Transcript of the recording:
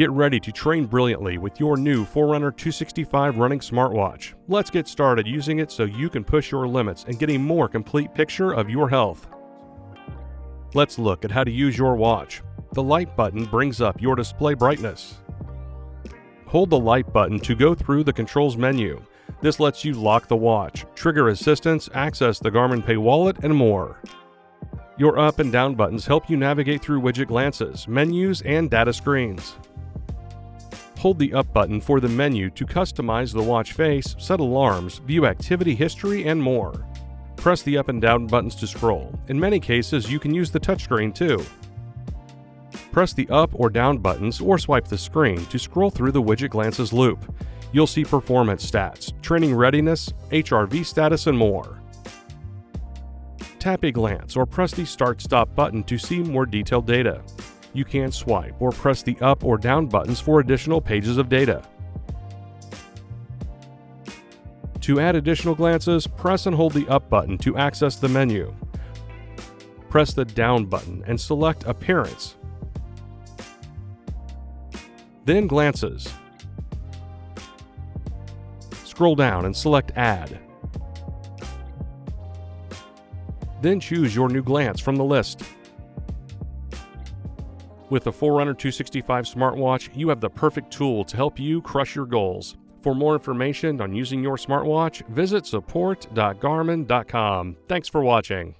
Get ready to train brilliantly with your new Forerunner 265 running smartwatch. Let's get started using it so you can push your limits and get a more complete picture of your health. Let's look at how to use your watch. The light button brings up your display brightness. Hold the light button to go through the controls menu. This lets you lock the watch, trigger assistance, access the Garmin Pay wallet, and more. Your up and down buttons help you navigate through widget glances, menus, and data screens. Hold the up button for the menu to customize the watch face, set alarms, view activity history, and more. Press the up and down buttons to scroll. In many cases, you can use the touchscreen too. Press the up or down buttons or swipe the screen to scroll through the widget glances loop. You'll see performance stats, training readiness, HRV status, and more. Tap a glance or press the start-stop button to see more detailed data. You can swipe or press the up or down buttons for additional pages of data. To add additional glances, press and hold the up button to access the menu. Press the down button and select Appearance. Then Glances. Scroll down and select Add. Then choose your new glance from the list. With the Forerunner 265 smartwatch, you have the perfect tool to help you crush your goals. For more information on using your smartwatch, visit support.garmin.com. Thanks for watching.